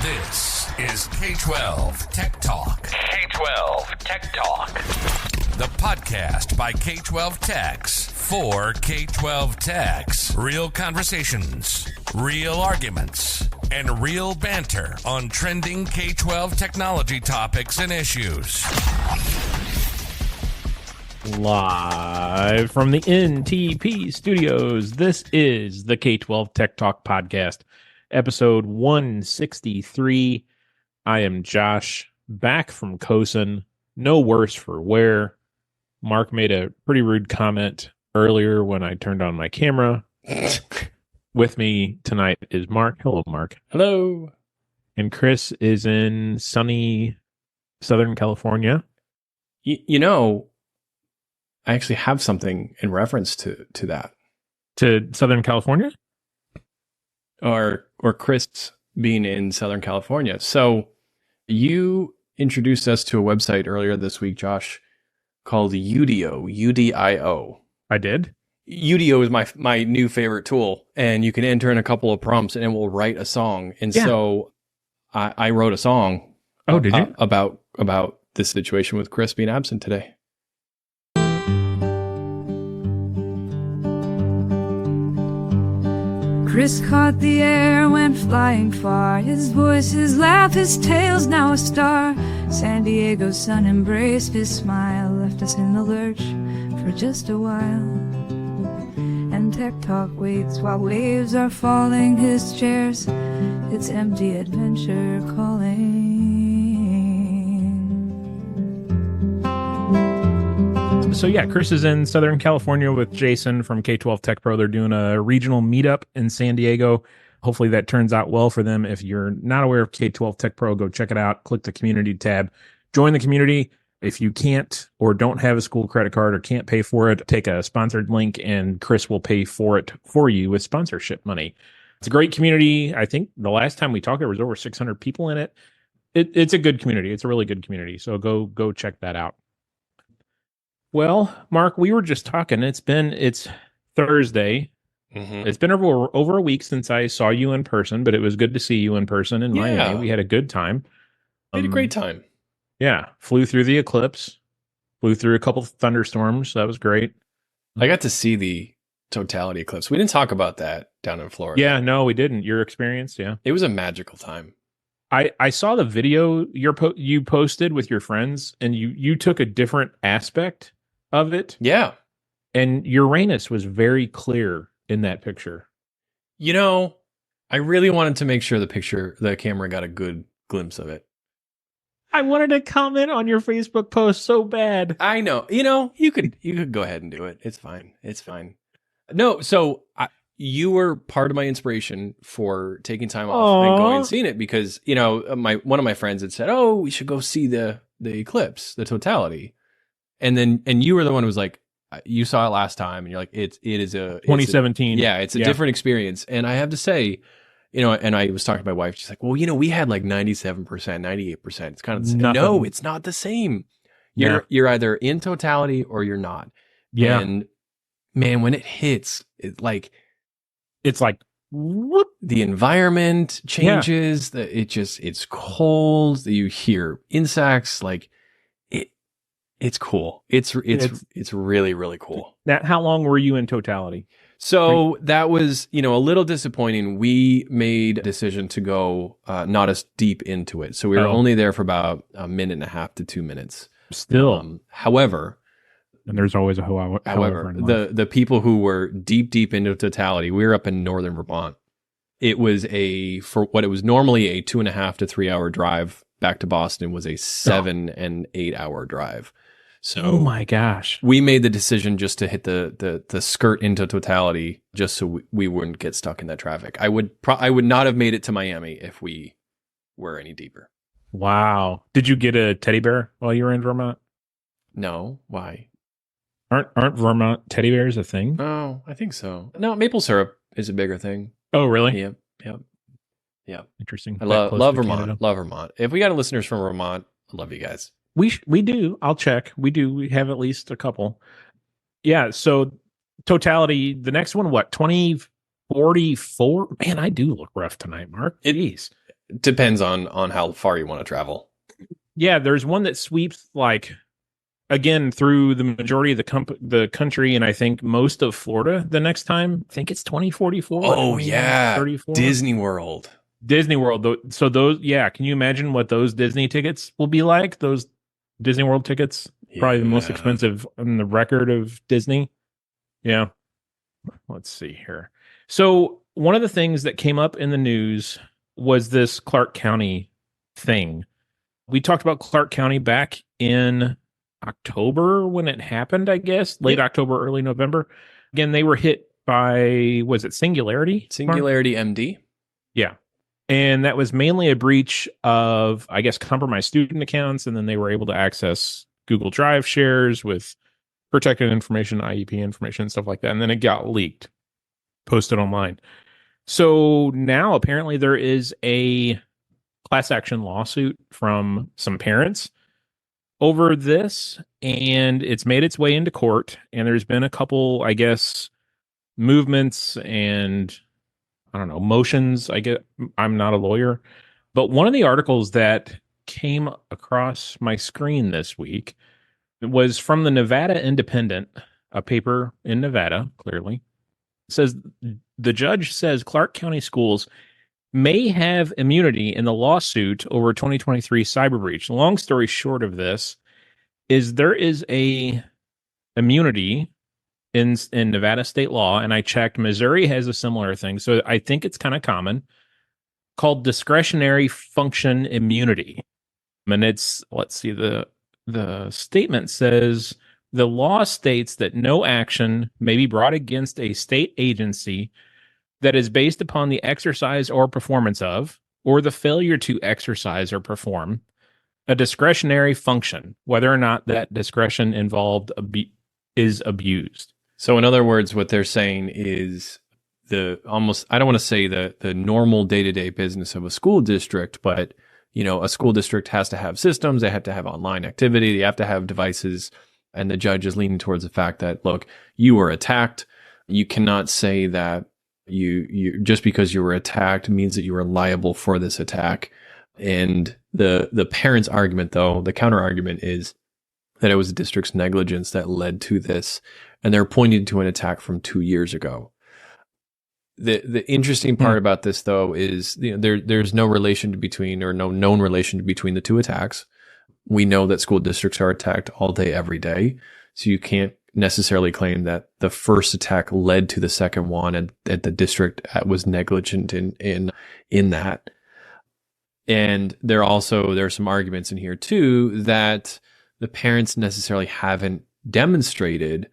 This is K12 Tech Talk. K12 Tech Talk. The podcast by K12 Techs for K12 Techs. Real conversations, real arguments, and real banter on trending K12 technology topics and issues. Live from the NTP studios, this is the K12 Tech Talk podcast, episode 163. I am Josh, back from Kosen, no worse for wear. Mark made a pretty rude comment earlier when I turned on my camera. With me tonight is Mark. Hello, Mark. Hello. And Chris is in sunny Southern California. You know, I actually have something in reference to that. To Southern California? Or Chris being in Southern California. So you introduced us to a website earlier this week, Josh, called Udio, UDIO. I did? Udio is my new favorite tool, and you can enter in a couple of prompts and it will write a song. And so I wrote a song. Oh, did you? About this situation with Chris being absent today. Chris caught the air, went flying far. His voice, his laugh, his tale's now a star. San Diego's sun embraced his smile, left us in the lurch for just a while. And Tech Talk waits while waves are falling his chairs. It's empty adventure calling. So yeah, Chris is in Southern California with Jason from K12 Tech Pro. They're doing a regional meetup in San Diego. Hopefully that turns out well for them. If you're not aware of K12 Tech Pro, go check it out. Click the community tab. Join the community. If you can't or don't have a school credit card or can't pay for it, take a sponsored link and Chris will pay for it for you with sponsorship money. It's a great community. I think the last time we talked, there was over 600 people in it. It's a good community. It's a really good community. So go check that out. Well, Mark, we were just talking. It's Thursday. Mm-hmm. It's been over a week since I saw you in person, but it was good to see you in person in Miami. We had a good time. We had a great time. Yeah. Flew through the eclipse. Flew through a couple of thunderstorms. That was great. I got to see the totality eclipse. We didn't talk about that down in Florida. Yeah, no, we didn't. Your experience, yeah. It was a magical time. I saw the video you posted with your friends, and you took a different aspect of it. Yeah. And Uranus was very clear in that picture. You know, I really wanted to make sure the camera got a good glimpse of it. I wanted to comment on your Facebook post so bad. I know. You know, you could go ahead and do it. It's fine. It's fine. No, so you were part of my inspiration for taking time off and going and seeing it because, you know, one of my friends had said, "Oh, we should go see the eclipse, the totality." And you were the one who was like, you saw it last time, and you're like, it is a 2017. It's a different experience. And I have to say, you know, and I was talking to my wife. She's like, well, you know, we had like 97%, 98%. It's kind of the same. No, it's not the same. You're either in totality or you're not. Yeah. And man, when it hits, it's like whoop. The environment changes. Yeah. It's cold. You hear insects. Like it's cool. It's really, really cool. How long were you in totality? So that was, you know, a little disappointing. We made a decision to go not as deep into it. So we were only there for about a minute and a half to 2 minutes. Still. However, and there's always a however the people who were deep into totality, we were up in northern Vermont. It was for what it was normally a 2.5 to 3 hour drive back to Boston was a 7 and 8 hour drive. So, oh my gosh, we made the decision just to hit the skirt into totality, just so we wouldn't get stuck in that traffic. I would not have made it to Miami if we were any deeper. Wow! Did you get a teddy bear while you were in Vermont? No. Why? Aren't Vermont teddy bears a thing? Oh, I think so. No, maple syrup is a bigger thing. Oh, really? Yep. Interesting. I love Vermont. Canada. Love Vermont. If we got listeners from Vermont, I love you guys. We do. I'll check. We do. We have at least a couple. Yeah. So totality, the next one, what, 2044? Man, I do look rough tonight, Mark. Jeez. Depends on how far you want to travel. Yeah, there's one that sweeps like again through the majority of the country, and I think most of Florida the next time. I think it's 2044. Oh yeah, 2034. Disney World. Disney World. So those, yeah. Can you imagine what those Disney tickets will be like? Those Disney World tickets, probably the most expensive in the record of Disney. Yeah. Let's see here. So one of the things that came up in the news was this Clark County thing. We talked about Clark County back in October when it happened, I guess, late October, early November. Again, they were hit by, was it Singularity? Singularity MD? Yeah. And that was mainly a breach of, I guess, compromised student accounts. And then they were able to access Google Drive shares with protected information, IEP information, stuff like that. And then it got leaked, posted online. So now apparently there is a class action lawsuit from some parents over this, and it's made its way into court. And there's been a couple, I guess, movements and I don't know, motions. I'm not a lawyer, but one of the articles that came across my screen this week was from the Nevada Independent, a paper in Nevada, clearly. It says the judge says Clark County schools may have immunity in the lawsuit over 2023 cyber breach. Long story short of this is there is a immunity in Nevada state law, and I checked, Missouri has a similar thing. So I think it's kind of common, called discretionary function immunity. And it's, let's see, the statement says the law states that no action may be brought against a state agency that is based upon the exercise or performance of, or the failure to exercise or perform a discretionary function, whether or not that discretion involved is abused. So in other words, what they're saying is I don't want to say the normal day-to-day business of a school district, but a school district has to have systems, they have to have online activity, they have to have devices, and the judge is leaning towards the fact that, look, you were attacked. You cannot say that you just because you were attacked means that you were liable for this attack. And the parents' argument, though, the counter argument is that it was the district's negligence that led to this. And they're pointing to an attack from 2 years ago. The interesting part about this, though, is there's no relation between, or no known relation between the two attacks. We know that school districts are attacked all day, every day. So you can't necessarily claim that the first attack led to the second one and that the district was negligent in that. And there are some arguments in here, too, that the parents necessarily haven't demonstrated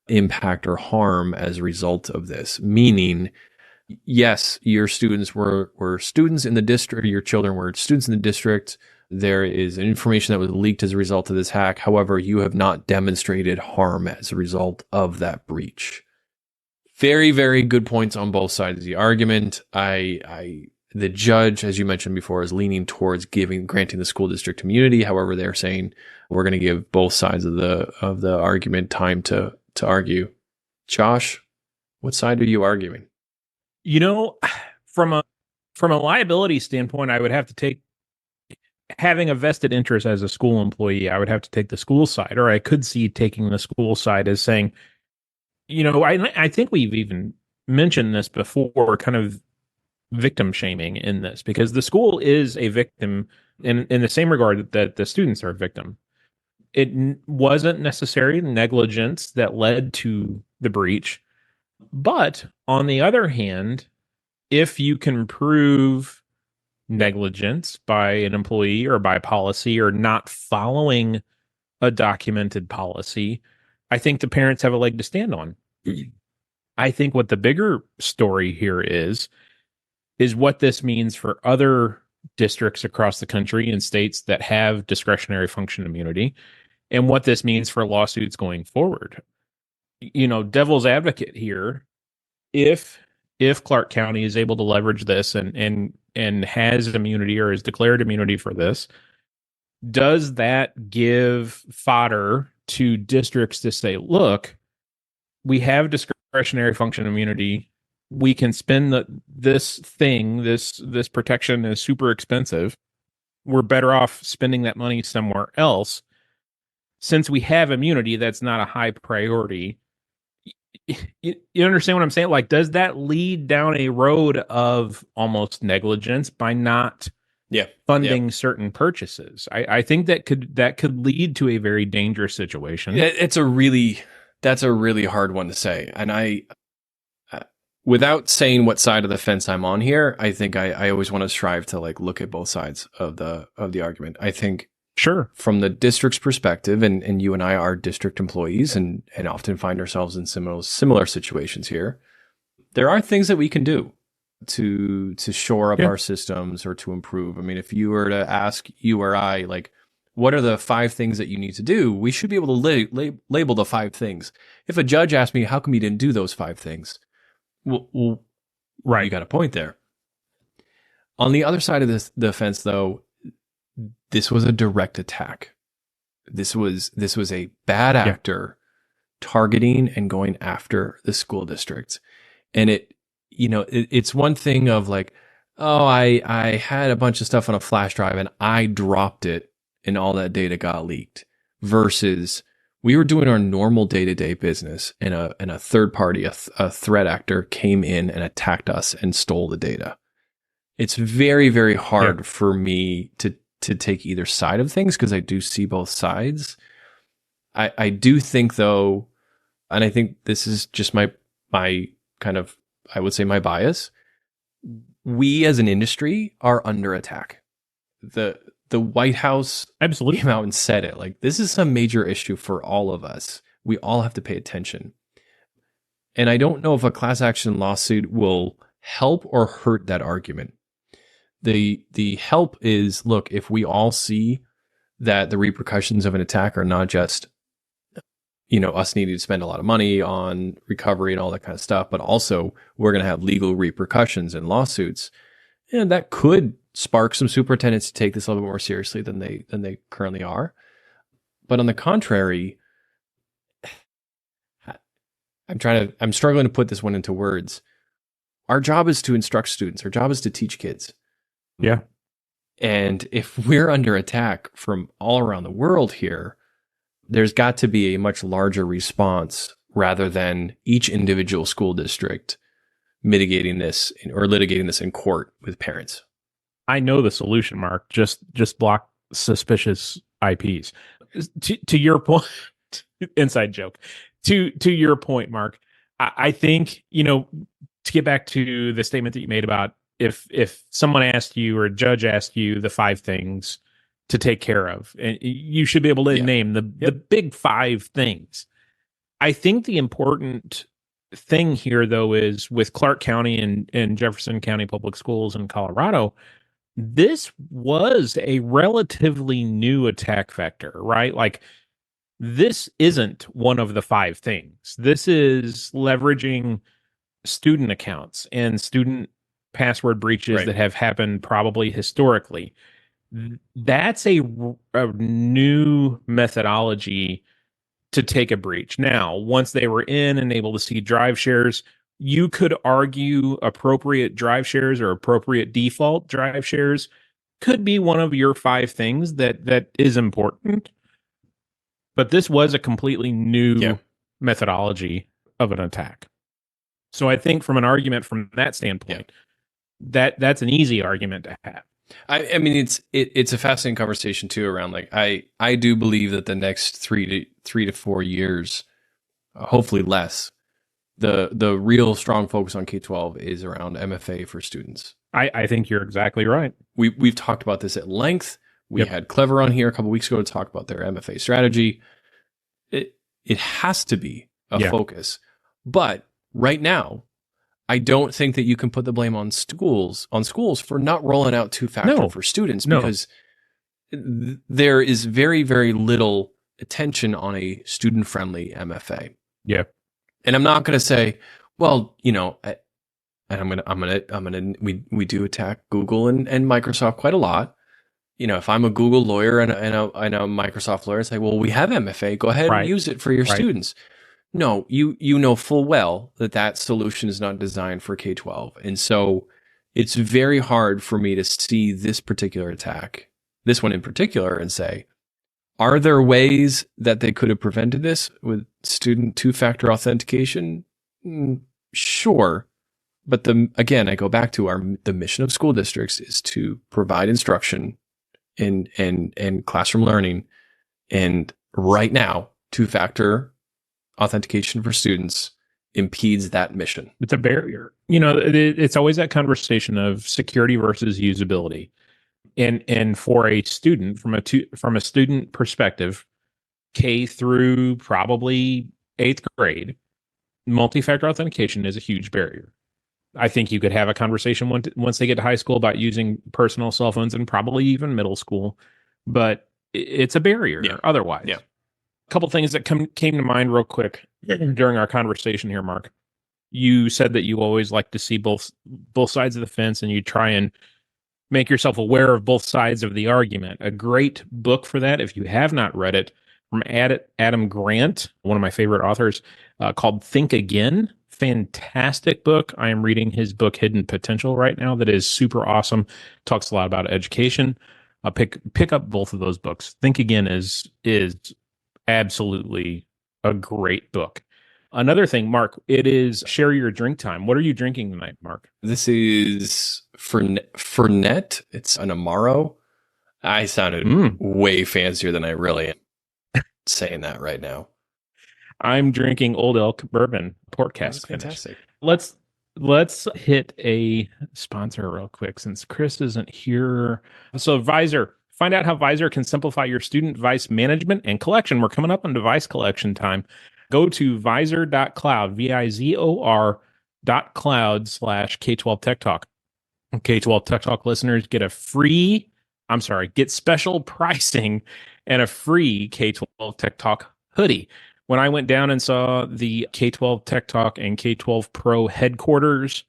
impact or harm as a result of this. Meaning, yes, your students were students in the district, your children were students in the district. There is information that was leaked as a result of this hack. However, you have not demonstrated harm as a result of that breach. Very, very good points on both sides of the argument. The judge, as you mentioned before, is leaning towards granting the school district immunity. However, they're saying we're going to give both sides of the argument time to argue. Josh, what side are you arguing? From a liability standpoint, I would have to take, having a vested interest as a school employee, I would have to take the school side, or I could see taking the school side as saying, I think we've even mentioned this before, kind of victim shaming in this, because the school is a victim in the same regard that the students are a victim. It wasn't necessarily negligence that led to the breach. But on the other hand, if you can prove negligence by an employee or by policy or not following a documented policy, I think the parents have a leg to stand on. I think what the bigger story here is what this means for other districts across the country and states that have discretionary function immunity, and what this means for lawsuits going forward. Devil's advocate here, if Clark County is able to leverage this and has immunity or has declared immunity for this, does that give fodder to districts to say, look, we have discretionary function immunity we can spend this protection is super expensive. We're better off spending that money somewhere else. Since we have immunity, that's not a high priority. You understand what I'm saying? Like, does that lead down a road of almost negligence by not funding certain purchases? I think that could lead to a very dangerous situation. That's a really hard one to say. And I without saying what side of the fence I'm on here, I think I always want to strive to like look at both sides of the argument. I think from the district's perspective, and you and I are district employees and often find ourselves in similar situations here. There are things that we can do to shore up our systems or to improve. I mean, if you were to ask you or I, like, what are the 5 things that you need to do? We should be able to label the 5 things. If a judge asked me, how come you didn't do those 5 things? Well, right. You got a point there. On the other side of the fence, though, this was a direct attack. This was a bad actor targeting and going after the school district. And it's one thing of like, oh, I had a bunch of stuff on a flash drive and I dropped it and all that data got leaked, versus we were doing our normal day-to-day business and a third party, a threat actor came in and attacked us and stole the data. It's very, very hard for me to take either side of things, because I do see both sides. I do think, though, and I think this is just my kind of, I would say, my bias, we as an industry are under attack. The White House absolutely came out and said it. Like, this is some major issue for all of us. We all have to pay attention. And I don't know if a class action lawsuit will help or hurt that argument. The help is, look, if we all see that the repercussions of an attack are not just, us needing to spend a lot of money on recovery and all that kind of stuff, but also we're going to have legal repercussions and lawsuits, and that could spark some superintendents to take this a little bit more seriously than they currently are. But on the contrary, I'm struggling to put this one into words. Our job is to instruct students. Our job is to teach kids. Yeah. And if we're under attack from all around the world here, there's got to be a much larger response rather than each individual school district mitigating this or litigating this in court with parents. I know the solution, Mark. Just block suspicious IPs. To your point, inside joke. To your point, Mark, I think, to get back to the statement that you made about if someone asked you or a judge asked you the 5 things to take care of, and you should be able to name the big 5 things. I think the important thing here, though, is with Clark County and Jefferson County Public Schools in Colorado, this was a relatively new attack vector, right? Like, this isn't one of the 5 things. This is leveraging student accounts and student password breaches that have happened probably historically. That's a new methodology to take a breach. Now, once they were in and able to see drive shares, you could argue appropriate drive shares or appropriate default drive shares could be one of your 5 things that is important. But this was a completely new methodology of an attack. So I think from an argument from that standpoint, that's an easy argument to have. I mean, it's a fascinating conversation too around, like, I do believe that the next 3 to 4 years, hopefully less, the real strong focus on K-12 is around MFA for students. I think you're exactly right. We've talked about this at length. We had Clever on here a couple weeks ago to talk about their MFA strategy. It has to be a focus, but right now, I don't think that you can put the blame on schools for not rolling out 2-factor for students, because there is very, very little attention on a student-friendly MFA. Yeah. And I'm not going to say, well, we do attack Google and Microsoft quite a lot. If I'm a Google lawyer and a Microsoft lawyer, it's like, well, we have MFA, go ahead and use it for your students. No, you know full well that solution is not designed for K-12. And so it's very hard for me to see this particular attack, this one in particular, and say, are there ways that they could have prevented this with student two-factor authentication? Sure. But again, I go back to the mission of school districts is to provide instruction and classroom learning. And right now, two-factor authentication for students impedes that mission. It's a barrier. It's always that conversation of security versus usability. And for a student, from a student perspective, K through probably 8th grade, multi-factor authentication is a huge barrier. I think you could have a conversation once they get to high school about using personal cell phones, and probably even middle school, but it's a barrier otherwise. Yeah. A couple things that came to mind real quick during our conversation here, Mark. You said that you always like to see both sides of the fence, and you try and make yourself aware of both sides of the argument. A great book for that, if you have not read it, from Adam Grant, one of my favorite authors, called Think Again. Fantastic book. I am reading his book Hidden Potential right now. That is super awesome. Talks a lot about education. Pick up both of those books. Think Again is absolutely a great book. Another thing, Mark, it is share your drink time. What are you drinking tonight, Mark? This is Fernet. It's an Amaro. I sounded way fancier than I really am saying that right now. I'm drinking Old Elk Bourbon Port Cask Finish. Fantastic. Let's hit a sponsor real quick since Chris isn't here. So VIZOR. Find out how VIZOR can simplify your student device management and collection. We're coming up on device collection time. Go to vizor.cloud, vizor.cloud/K12 Tech Talk. K12 Tech Talk listeners get get special pricing and a free K12 Tech Talk hoodie. When I went down and saw the K12 Tech Talk and K12 Pro headquarters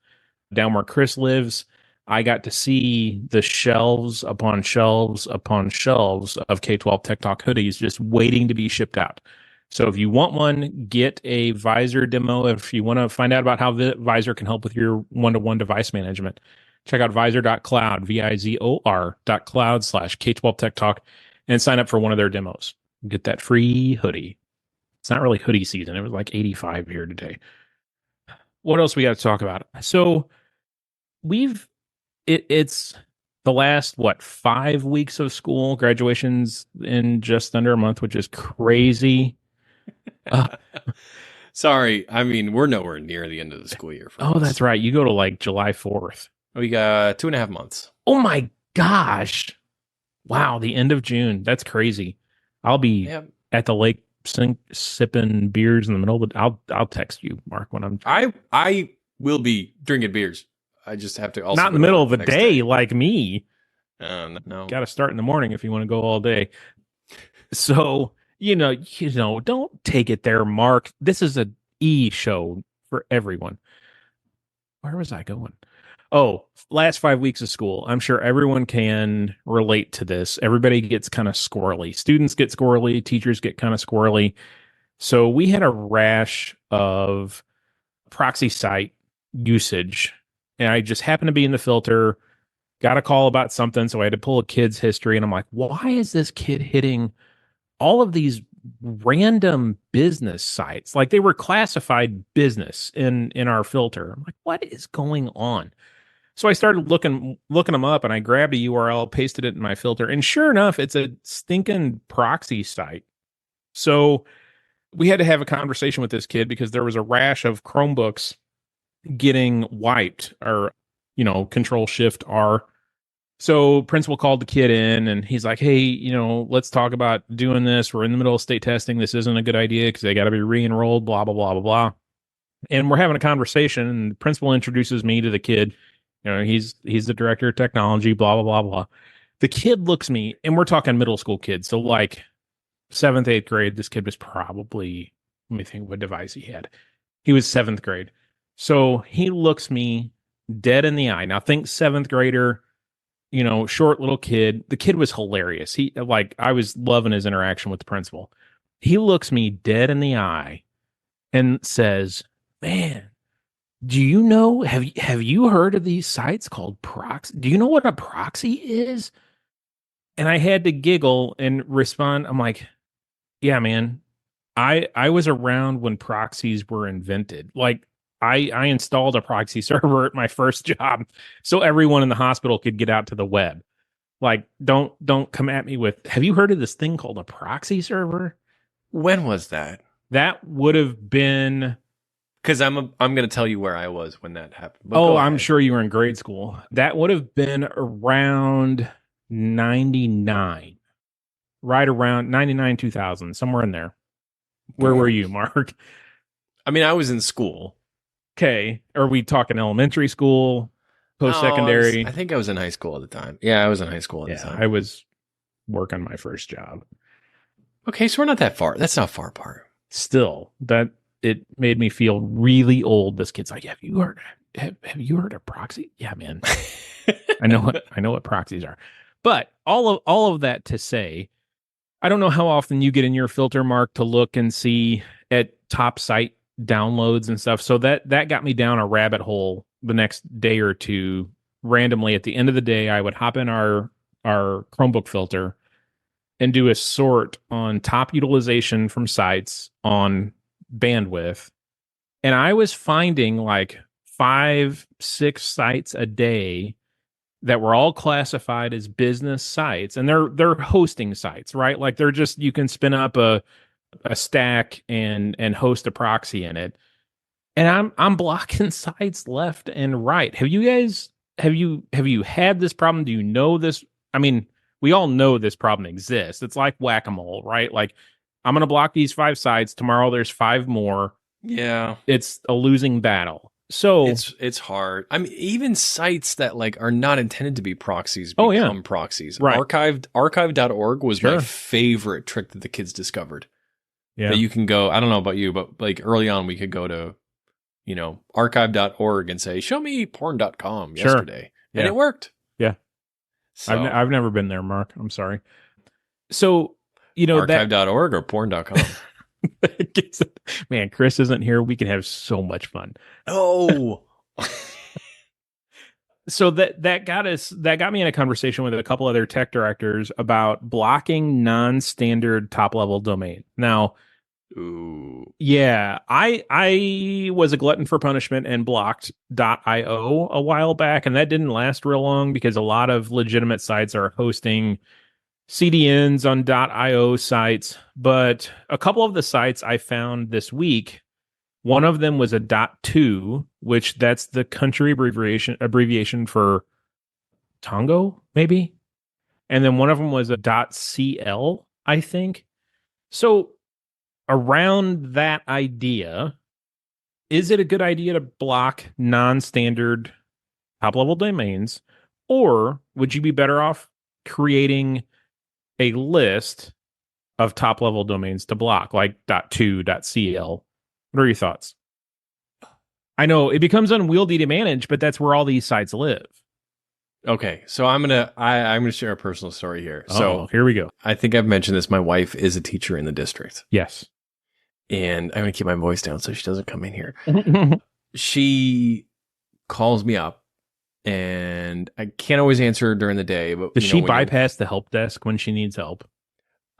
down where Chris lives, I got to see the shelves upon shelves upon shelves of K12 Tech Talk hoodies just waiting to be shipped out. So if you want one, get a VIZOR demo. If you want to find out about how VIZOR can help with your one-to-one device management, check out vizor.cloud, vizor.cloud/K12 Tech Talk, and sign up for one of their demos. Get that free hoodie. It's not really hoodie season. It was like 85 here today. What else we got to talk about? So it's the last, 5 weeks of school. Graduation's in just under a month, which is crazy. Sorry. I mean, we're nowhere near the end of the school year. Oh, that's right. You go to like July 4th. We got 2.5 months. Oh my gosh. Wow. The end of June. That's crazy. I'll be at the lake sipping beers in the middle, but I'll text you, Mark, when I'm. I will be drinking beers. I just have to also not in the middle of the day like me. No, got to start in the morning if you want to go all day. So don't take it there, Mark. This is an show for everyone. Where was I going? Oh, last 5 weeks of school. I'm sure everyone can relate to this. Everybody gets kind of squirrely. Students get squirrely. Teachers get kind of squirrely. So we had a rash of proxy site usage. And I just happened to be in the filter, got a call about something. So I had to pull a kid's history. And I'm like, why is this kid hitting all of these random business sites? Like they were classified business in our filter. I'm like, what is going on? So I started looking them up, and I grabbed a URL, pasted it in my filter, and sure enough, it's a stinking proxy site. So we had to have a conversation with this kid because there was a rash of Chromebooks getting wiped, or Control-Shift-R. So principal called the kid in, and he's like, hey, let's talk about doing this. We're in the middle of state testing. This isn't a good idea because they got to be re-enrolled, blah, blah, blah, blah, blah. And we're having a conversation, and the principal introduces me to the kid. He's the director of technology, blah, blah, blah, blah. The kid looks me, and we're talking middle school kids. So like 7th, 8th grade, this kid was probably, let me think what device he had. He was 7th grade. So he looks me dead in the eye. Now think 7th grader, short little kid. The kid was hilarious. I was loving his interaction with the principal. He looks me dead in the eye and says, "Man, do you know, have you heard of these sites called proxy? Do you know what a proxy is?" And I had to giggle and respond. I'm like, "Yeah, man. I was around when proxies were invented. Like I installed a proxy server at my first job so everyone in the hospital could get out to the web. Like don't come at me with, have you heard of this thing called a proxy server?" When was that? That would have been, Because I'm going to tell you where I was when that happened. But oh, go I'm ahead. sure you were in grade school. That would have been around 99. Right around 99, 2000, somewhere in there. Where were you, Mark? I mean, I was in school. Okay. Are we talking elementary school, post-secondary? No, I think I was in high school at the time. Yeah, I was in high school at the time. I was working my first job. Okay, so we're not that far. That's not far apart. Still, that it made me feel really old. This kid's like, have you heard of proxy? Yeah, man. I know what proxies are. But all of that to say, I don't know how often you get in your filter, Mark, to look and see at top site downloads and stuff. So that got me down a rabbit hole the next day or two. Randomly at the end of the day, I would hop in our Chromebook filter and do a sort on top utilization from sites on bandwidth. And I was finding like 5-6 sites a day that were all classified as business sites, and they're hosting sites, right? Like they're just, you can spin up a stack and host a proxy in it. And I'm blocking sites left and right. Have you had this problem? Do you know this? I mean, we all know this problem exists. It's like whack-a-mole, right? Like, I'm going to block these 5 sites. Tomorrow there's 5 more. Yeah. It's a losing battle. So it's hard. I mean, even sites that like are not intended to be proxies become proxies. Right. Archive.org was my favorite trick that the kids discovered. Yeah. That you can go, I don't know about you, but like early on we could go to, archive.org and say, show me porn.com yesterday. And it worked. Yeah. So, I've never been there, Mark. I'm sorry. So, archive.org or porn.com. Man, Chris isn't here. We can have so much fun. Oh. So that got me in a conversation with a couple other tech directors about blocking non-standard top-level domain. Now, ooh. Yeah, I was a glutton for punishment and blocked .io a while back, and that didn't last real long because a lot of legitimate sites are hosting CDNs on .io sites. But a couple of the sites I found this week, one of them was a .to, which that's the country abbreviation for Tongo, maybe. And then one of them was a .cl, I think. So around that idea, is it a good idea to block non-standard top-level domains, or would you be better off creating a list of top-level domains to block, like .to, .cl? What are your thoughts? I know it becomes unwieldy to manage, but that's where all these sites live. Okay, so I'm gonna share a personal story here. So here we go. I think I've mentioned this. My wife is a teacher in the district. Yes. And I'm going to keep my voice down so she doesn't come in here. She calls me up, and I can't always answer during the day. But does she bypass the help desk when she needs help?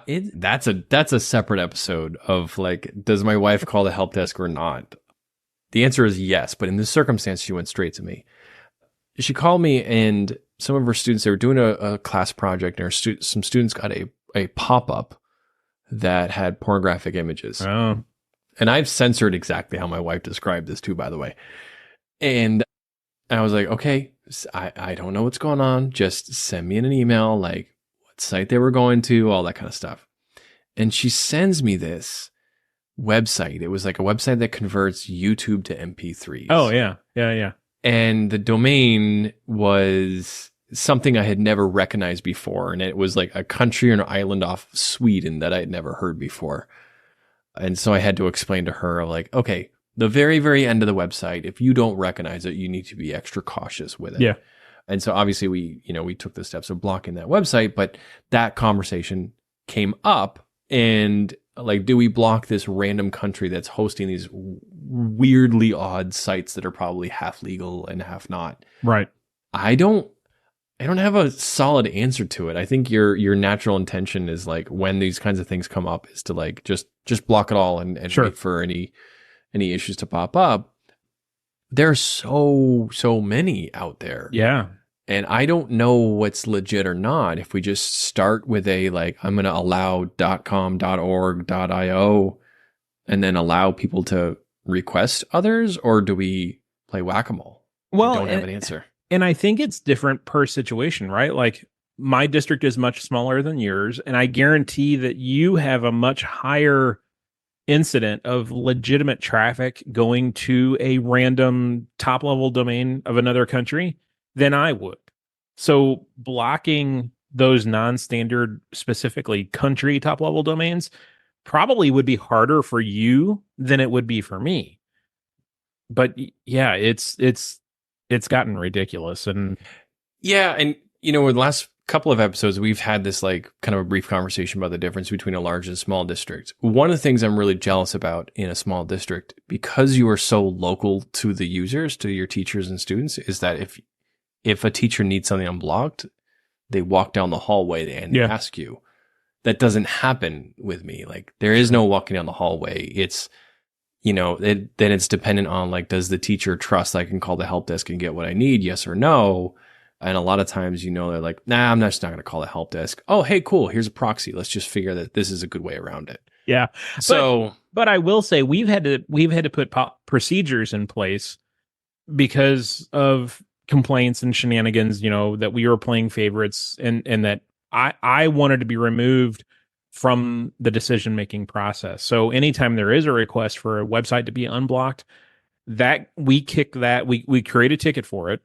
That's a separate episode of like, does my wife call the help desk or not? The answer is yes, but in this circumstance, she went straight to me. She called me, and some of her students, they were doing a class project, and some students got a pop-up that had pornographic images. Oh. And I've censored exactly how my wife described this too, by the way. And I was like, okay, I don't know what's going on. Just send me an email, like what site they were going to, all that kind of stuff. And she sends me this website. It was like a website that converts YouTube to MP3s. Oh, yeah. Yeah. And the domain was something I had never recognized before. And it was like a country or an island off Sweden that I had never heard before. And so I had to explain to her, like, okay, the very, very end of the website, if you don't recognize it, you need to be extra cautious with it. Yeah. And so obviously we took the steps of blocking that website, but that conversation came up, and Like, do we block this random country that's hosting these weirdly odd sites that are probably half legal and half not? Right. I don't have a solid answer to it. I think your natural intention is like when these kinds of things come up is to like just block it all and Sure. wait for any issues to pop up. There's so many out there. Yeah. And I don't know what's legit or not. If we just start with a like, I'm going to allow .com, .org, .io, and then allow people to request others, or do we play whack-a-mole? Well, I don't have an answer. And I think it's different per situation, right? Like my district is much smaller than yours, and I guarantee that you have a much higher incident of legitimate traffic going to a random top-level domain of another country than I would. So blocking those non-standard, specifically country top-level domains probably would be harder for you than it would be for me. But yeah, it's gotten ridiculous. And yeah, and you know, in the last couple of episodes, we've had this like kind of a brief conversation about the difference between a large and small district. One of the things I'm really jealous about in a small district, because you are so local to the users, to your teachers and students, is that if a teacher needs something unblocked, they walk down the hallway and they ask you. That doesn't happen with me. Like there is no walking down the hallway. It's, you know, then it's dependent on like, does the teacher trust I can call the help desk and get what I need? Yes or no. And a lot of times, you know, they're like, nah, I'm just not going to call the help desk. Oh, hey, cool. Here's a proxy. Let's just figure that this is a good way around it. Yeah. So, but I will say we've had to put procedures in place because of complaints and shenanigans, you know, that we were playing favorites and that I wanted to be removed from the decision-making process. So anytime there is a request for a website to be unblocked, that we kick that, we create a ticket for it,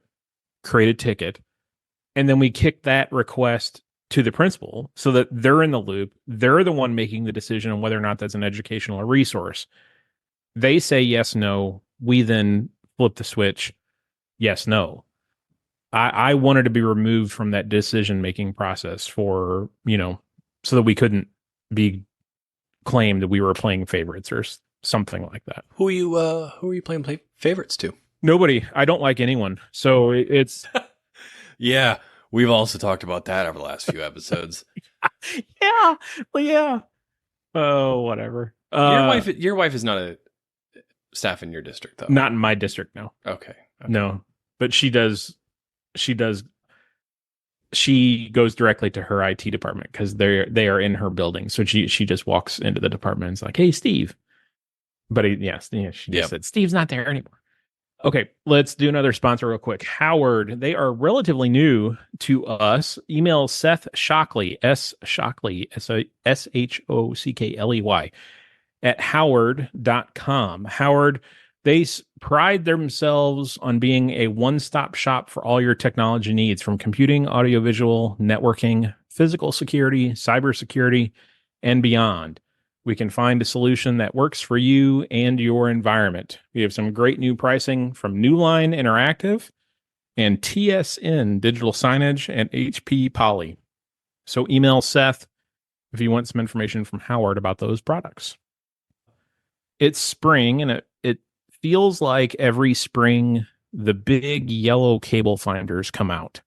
and then we kick that request to the principal so that they're in the loop. They're the one making the decision on whether or not that's an educational resource. They say yes, no. We then flip the switch, yes, no. I wanted to be removed from that decision-making process for, you know, so that we couldn't be claimed that we were playing favorites or something like that. who are you playing favorites to? Nobody. I don't like anyone. So it's... Yeah, we've also talked about that over the last few episodes. Yeah. Well, yeah. Oh, whatever. Your wife is not a staff in your district, though. Not in my district, no. Okay. No. But she goes directly to her IT department because they are in her building. So she just walks into the department and is like, hey, Steve. But she just said, Steve's not there anymore. Okay, let's do another sponsor real quick. Howard, they are relatively new to us. Email Seth Shockley, Shockley, ShockleY, at howard.com. Howard, they pride themselves on being a one-stop shop for all your technology needs, from computing, audiovisual, networking, physical security, cybersecurity, and beyond. We can find a solution that works for you and your environment. We have some great new pricing from Newline Interactive and TSN Digital Signage and HP Poly. So email Seth if you want some information from Howard about those products. It's spring, and it feels like every spring the big yellow cable finders come out.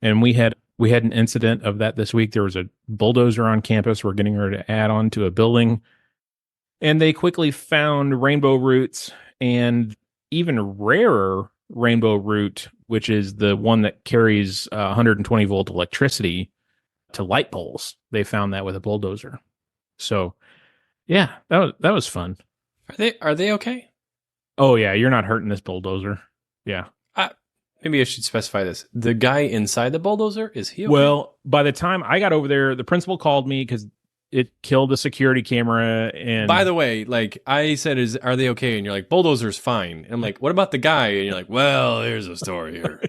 And we had an incident of that this week. There was a bulldozer on campus. We're getting ready to add on to a building. And they quickly found rainbow roots, and even rarer rainbow root, which is the one that carries 120 volt electricity to light poles. They found that with a bulldozer. So yeah, that was fun. Are they okay? Oh yeah, you're not hurting this bulldozer. Yeah. Maybe I should specify this. The guy inside the bulldozer, is he okay? Well, by the time I got over there, the principal called me because it killed a security camera. And by the way, like I said, are they okay? And you're like, bulldozer's fine. And I'm like, what about the guy? And you're like, well, there's a story here.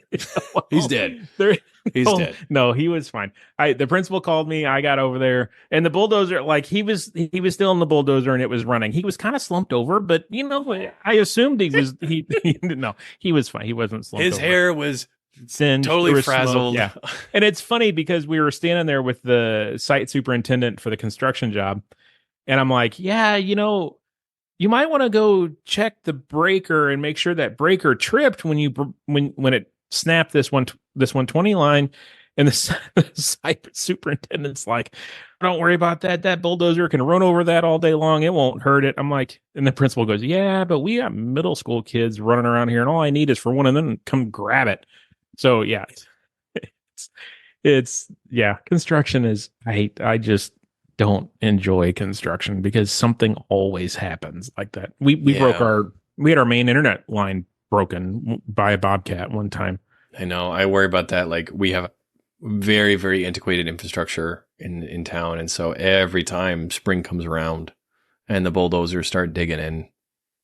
Well, he's dead. He's dead. No, he was fine. The principal called me. I got over there, and the bulldozer, like he was still in the bulldozer, and it was running. He was kind of slumped over, but you know, I assumed he was. No, he was fine. He wasn't slumped. His over. hair was singed, totally frazzled. Yeah, and it's funny because we were standing there with the site superintendent for the construction job, And I'm like, yeah, you might want to go check the breaker and make sure that breaker tripped when it snapped this 120 line. And the site superintendent's like, don't worry about that. That bulldozer can run over that all day long. It won't hurt it. I'm like, and the principal goes, yeah, but we got middle school kids running around here, and all I need is for one of them to come grab it. So yeah, it's construction is, I just don't enjoy construction because something always happens like that. We had our main internet line broken by a bobcat one time. I know. I worry about that. Like, we have very, very antiquated infrastructure in town, and so every time spring comes around and the bulldozers start digging in,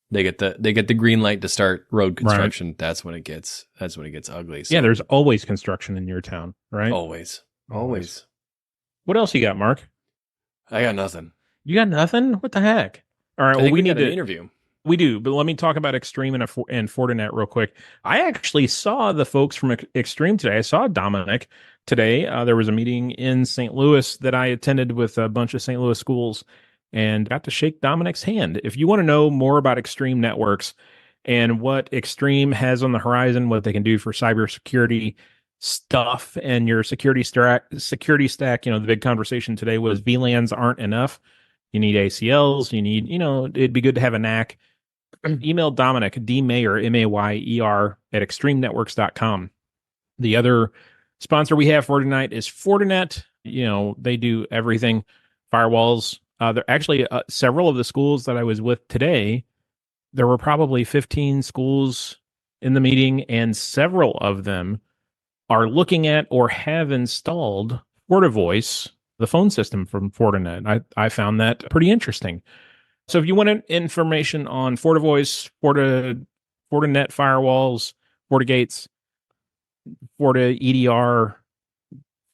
they get the green light to start road construction. Right. That's when it gets ugly. So. Yeah, there's always construction in your town, right? Always. What else you got, Mark? I got nothing. You got nothing? What the heck? All right, well, we need an interview. We do, but let me talk about Extreme and Fortinet real quick. I actually saw the folks from Extreme today. I saw Dominic today. There was a meeting in St. Louis that I attended with a bunch of St. Louis schools and got to shake Dominic's hand. If you want to know more about Extreme Networks and what Extreme has on the horizon, what they can do for cybersecurity stuff and your security stack, the big conversation today was VLANs aren't enough. You need ACLs. You need, it'd be good to have a NAC. Email Dominic, DMayer, Mayer, at extremenetworks.com. The other sponsor we have for tonight is Fortinet. They do everything. Firewalls. There actually several of the schools that I was with today, there were probably 15 schools in the meeting, and several of them are looking at or have installed FortiVoice, the phone system from Fortinet. I found that pretty interesting. So if you want information on FortiVoice, Fortinet firewalls, FortiGates, FortiEDR,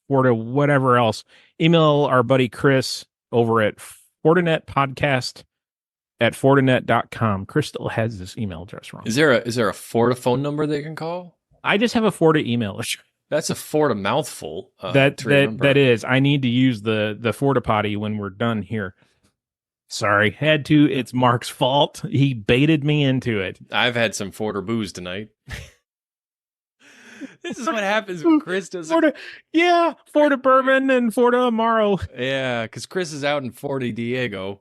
Forti whatever else, email our buddy Chris over at FortinetPodcast@Fortinet.com. Chris still has this email address wrong. Is there a Forti phone number they can call? I just have a Forti email address. That's a Forti mouthful. That is. I need to use the FortiPotty when we're done here. Sorry, had to. It's Mark's fault. He baited me into it. I've had some Forti booze tonight. This is what happens when Chris does Forti bourbon and Forti Amaro. Yeah, because Chris is out in Forti Diego.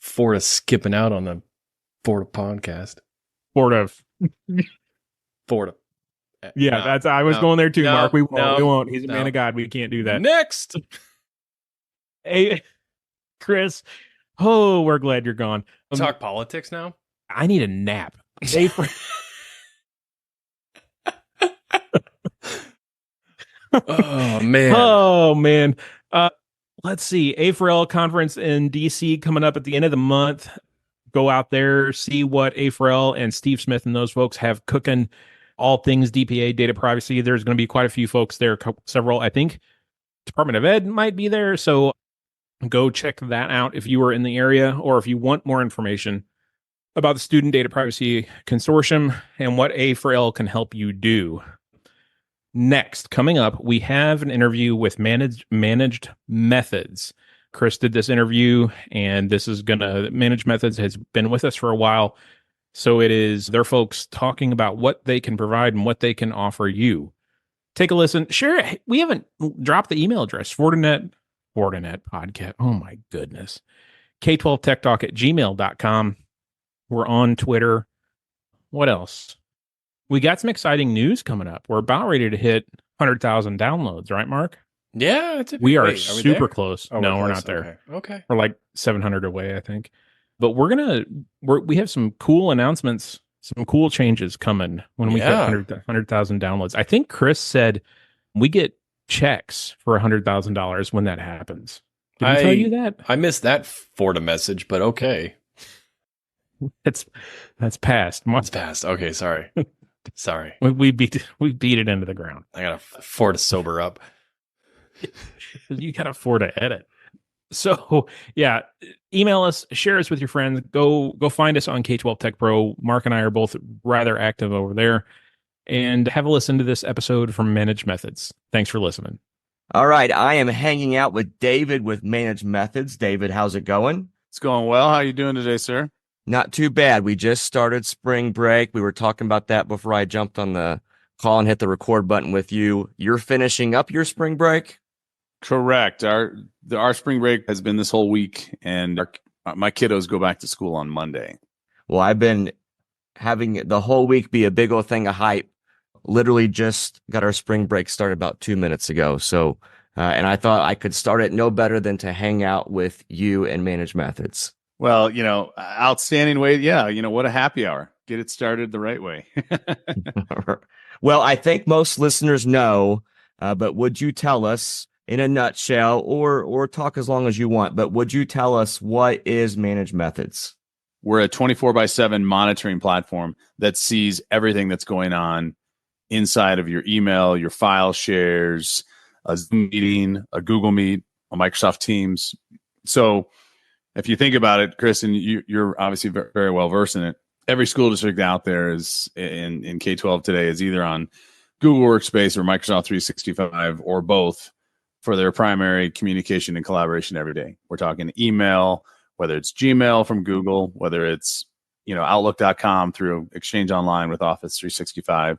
Forti skipping out on the Forti podcast. Forti. Yeah, no, that's. I was going there too, Mark. We won't. He's a man no. of God. We can't do that. Next. Hey, Chris. Oh, we're glad you're gone. Talk politics now. I need a nap. Hey, Oh man. Oh man. Let's see. A4L conference in DC coming up at the end of the month. Go out there, see what A4L and Steve Smith and those folks have cooking. All things DPA, data privacy. There's going to be quite a few folks there. Several, I think, Department of Ed might be there. So go check that out if you are in the area, or if you want more information about the Student Data Privacy Consortium and what A4L can help you do. Next, coming up, we have an interview with Managed Methods. Chris did this interview, and Managed Methods has been with us for a while. So it is their folks talking about what they can provide and what they can offer you. Take a listen. Share. We haven't dropped the email address. Fortinet podcast. Oh my goodness. K12 Tech Talk @gmail.com. We're on Twitter. What else? We got some exciting news coming up. We're about ready to hit 100,000 downloads, right, Mark? Yeah. We are super close. Oh, no, we're not there. Okay. We're like 700 away, I think. But we have some cool announcements, some cool changes coming when we hit 100,000 downloads. I think Chris said we get checks for $100,000 when that happens. Did I tell you that? I missed that Forti message, but okay. That's past. It's past. Okay, sorry. Sorry. We beat it into the ground. I got to Forti sober up. You got to Forti edit. So yeah, email us, share us with your friends. Go find us on K12 Tech Pro. Mark and I are both rather active over there. And have a listen to this episode from Managed Methods. Thanks for listening. All right, I am hanging out with David with Managed Methods. David, how's it going? It's going well. How are you doing today, sir? Not too bad. We just started spring break. We were talking about that before I jumped on the call and hit the record button with you. You're finishing up your spring break? Correct. Our spring break has been this whole week, and my kiddos go back to school on Monday. Well, I've been having the whole week be a big old thing of hype. Literally just got our spring break started about 2 minutes ago. So, and I thought I could start it no better than to hang out with you and Managed Methods. Well, outstanding way. Yeah, what a happy hour. Get it started the right way. Well, I think most listeners know, but would you tell us in a nutshell, or talk as long as you want, but would you tell us what is Managed Methods? We're a 24/7 monitoring platform that sees everything that's going on inside of your email, your file shares, a Zoom meeting, a Google Meet, a Microsoft Teams. So if you think about it, Chris, and you're obviously very, very well versed in it, every school district out there is in K-12 today is either on Google Workspace or Microsoft 365 or both for their primary communication and collaboration every day. We're talking email, whether it's Gmail from Google, whether it's Outlook.com through Exchange Online with Office 365,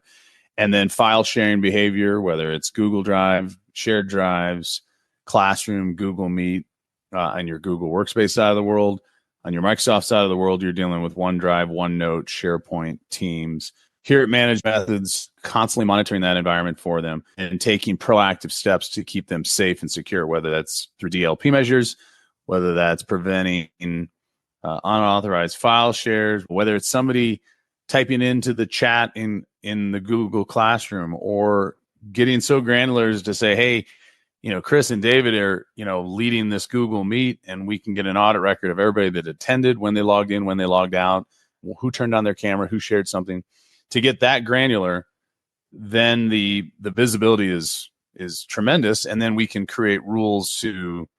and then file sharing behavior, whether it's Google Drive, shared drives, Classroom, Google Meet, on your Google Workspace side of the world. On your Microsoft side of the world, you're dealing with OneDrive, OneNote, SharePoint, Teams. Here at Managed Methods, constantly monitoring that environment for them and taking proactive steps to keep them safe and secure, whether that's through DLP measures, whether that's preventing unauthorized file shares, whether it's somebody typing into the chat in the Google Classroom, or getting so granular as to say, hey, Chris and David are, leading this Google Meet, and we can get an audit record of everybody that attended, when they logged in, when they logged out, who turned on their camera, who shared something. To get that granular, then the visibility is tremendous, and then we can create rules to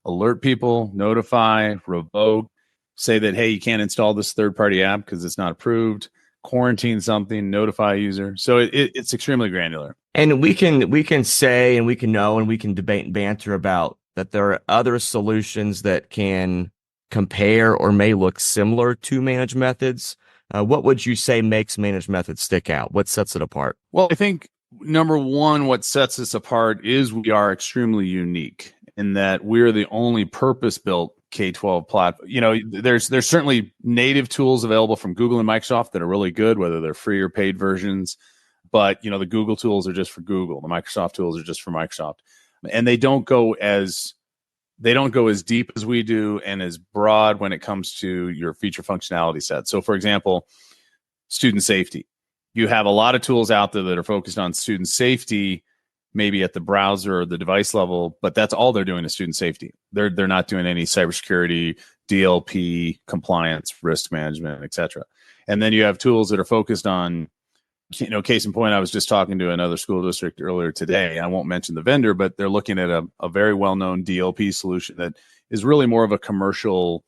alert people, notify, revoke, say that, hey, you can't install this third-party app because it's not approved, quarantine something, notify a user. So it's extremely granular. And we can say, and we can know, and we can debate and banter about that there are other solutions that can compare or may look similar to Managed Methods. What would you say makes Managed Methods stick out? What sets it apart? Well, I think number one, what sets us apart is we are extremely unique in that we're the only purpose-built K-12 platform. There's certainly native tools available from Google and Microsoft that are really good, whether they're free or paid versions. But the Google tools are just for Google. The Microsoft tools are just for Microsoft, and they don't go as deep as we do and as broad when it comes to your feature functionality set. So, for example, student safety. You have a lot of tools out there that are focused on student safety, maybe at the browser or the device level, but that's all they're doing is student safety. They're not doing any cybersecurity, DLP, compliance, risk management, etc. And then you have tools that are focused on, case in point, I was just talking to another school district earlier today. I won't mention the vendor, but they're looking at a very well-known DLP solution that is really more of a commercial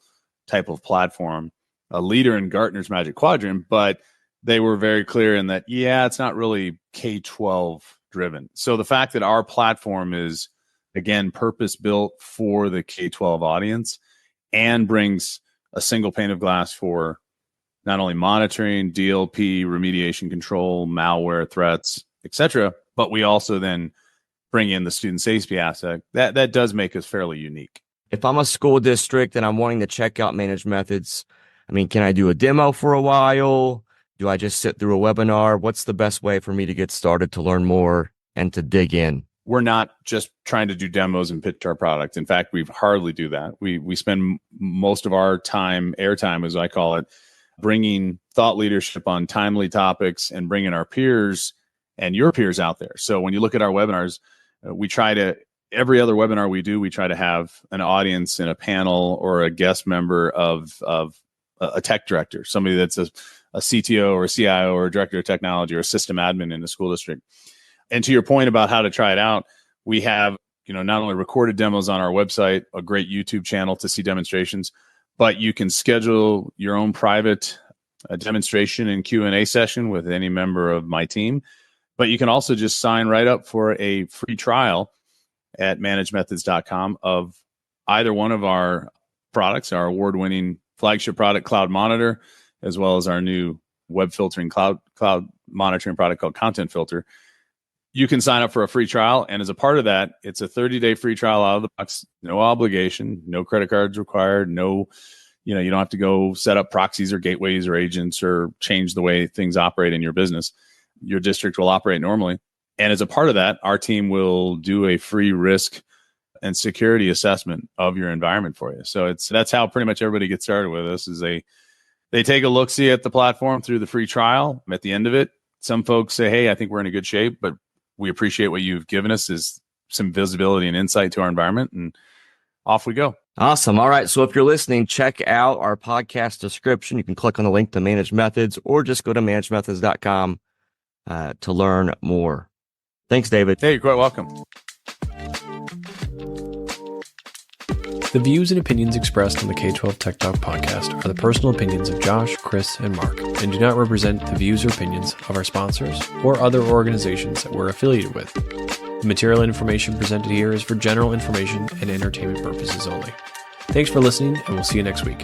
type of platform, a leader in Gartner's Magic Quadrant, but they were very clear in that, it's not really K-12 driven. So the fact that our platform is, again, purpose-built for the K-12 audience and brings a single pane of glass for not only monitoring, DLP, remediation control, malware threats, etc., but we also then bring in the student safety aspect. That does make us fairly unique. If I'm a school district and I'm wanting to check out Managed Methods, can I do a demo for a while? Do I just sit through a webinar? What's the best way for me to get started to learn more and to dig in? We're not just trying to do demos and pitch our product. In fact, we hardly do that. We spend most of our airtime, as I call it, bringing thought leadership on timely topics and bringing our peers and your peers out there. So when you look at our webinars, every other webinar we do, we try to have an audience and a panel or a guest member of a tech director, somebody that's a CTO or a CIO or a director of technology or a system admin in the school district. And to your point about how to try it out, we have, not only recorded demos on our website, a great YouTube channel to see demonstrations, but you can schedule your own private demonstration and Q&A session with any member of my team. But you can also just sign right up for a free trial at managemethods.com of either one of our products, our award-winning flagship product, Cloud Monitor, as well as our new web filtering cloud monitoring product called Content Filter. You can sign up for a free trial. And as a part of that, it's a 30-day free trial out of the box, no obligation, no credit cards required, no, you don't have to go set up proxies or gateways or agents or change the way things operate in your business. Your district will operate normally. And as a part of that, our team will do a free risk and security assessment of your environment for you. So that's how pretty much everybody gets started with us, is they take a look-see at the platform through the free trial. At the end of it, some folks say, hey, I think we're in a good shape, but we appreciate what you've given us is some visibility and insight to our environment, and off we go. Awesome. All right. So if you're listening, check out our podcast description. You can click on the link to Manage Methods, or just go to managemethods.com to learn more. Thanks, David. Hey, you're quite welcome. The views and opinions expressed on the K12 Tech Talk podcast are the personal opinions of Josh, Chris, and Mark, and do not represent the views or opinions of our sponsors or other organizations that we're affiliated with. The material and information presented here is for general information and entertainment purposes only. Thanks for listening, and we'll see you next week.